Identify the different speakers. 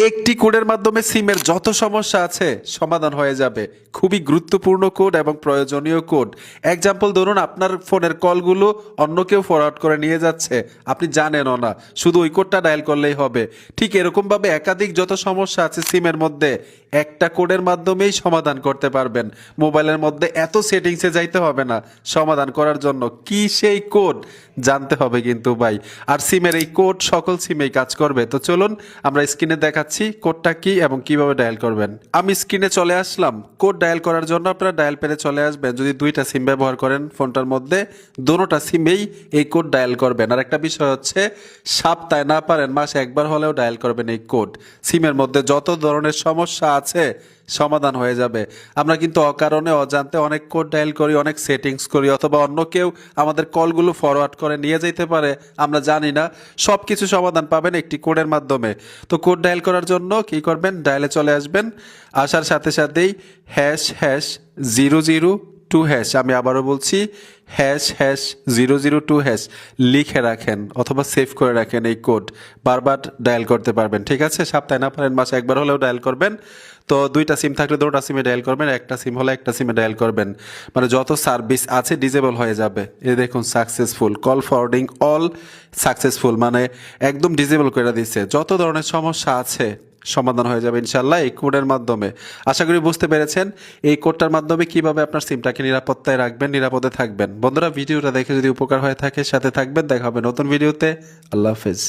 Speaker 1: একটি কোডের মাধ্যমে সিমের যত সমস্যা আছে সমাধান হয়ে যাবে। খুবই গুরুত্বপূর্ণ কোড এবং প্রয়োজনীয় কোড। এক্সাম্পল ধরুন, আপনার ফোনের কলগুলো অন্য কেউ ফরওয়ার্ড করে নিয়ে যাচ্ছে, আপনি জানেনও না, শুধু ওই কোডটা ডায়াল করলেই হবে। ঠিক এরকমভাবে একাধিক যত সমস্যা আছে সিমের মধ্যে একটা কোডের মাধ্যমেই সমাধান করতে পারবেন। মোবাইলের মধ্যে এত সেটিংসে যাইতে হবে না সমাধান করার জন্য। কি সেই কোড জানতে হবে কিন্তু ভাই। আর সিমের এই কোড সকল সিমেই কাজ করবে। তো চলুন আমরা স্ক্রিনে দেখাচ্ছি কোডটা কি এবং কিভাবে ডায়াল করবেন। আমি স্ক্রিনে চলে আসলাম। কোড ডায়াল করার জন্য আপনারা ডায়াল প্যাডে চলে আসবেন। যদি দুইটা সিম ব্যবহার করেন ফোনটার মধ্যে, দোনোটা সিমেই এই কোড ডায়াল করবেন। আর একটা বিষয় হচ্ছে, সপ্তাহে না পারেন মাসে একবার হলেও ডায়াল করবেন এই কোড। সিমের মধ্যে যত ধরনের সমস্যা আছে সমাধান হয়ে যাবে। আমরা কিন্তু অকারণে অজান্তে অনেক কোড ডায়াল করি, অনেক সেটিংস করি, অথবা অন্য কেউ আমাদের কলগুলো ফরওয়ার্ড করে নিয়ে যেতে পারে, আমরা জানি না। সব কিছু সমাধান পাবেন একটি কোডের মাধ্যমে। তো কোড ডায়াল করার জন্য কি করবেন, ডায়ালে চলে আসবেন। আসার সাথে সাথেই ##002#, আমি আবারও বলছি ##002# লিখে রাখেন অথবা সেভ করে রাখেন। এই কোড বারবার ডায়াল করতে পারবেন, ঠিক আছে? সপ্তাহে না পারেন মাসে একবার হলেও ডায়াল করবেন। তো দুইটা সিম থাকলে দুটো সিমে ডায়াল করবেন, একটা সিম হলে একটা সিমে ডায়াল করবেন। মানে যত সার্ভিস আছে ডিজেবল হয়ে যাবে। এই দেখুন, successful call forwarding all successful, মানে একদম ডিজেবল করে দিচ্ছে। যত ধরনের সমস্যা আছে সমাধান হয়ে যাবে ইনশাল্লাহ এই কোডের মাধ্যমে। আশা করি বুঝতে পেরেছেন এই কোডটার মাধ্যমে কিভাবে আপনার সিমটাকে নিরাপত্তায় রাখবেন, নিরাপদে থাকবেন। বন্ধুরা, ভিডিওটা দেখে যদি উপকার হয়ে থাকে সাথে থাকবেন। দেখা হবে নতুন ভিডিওতে। আল্লাহ হাফেজ।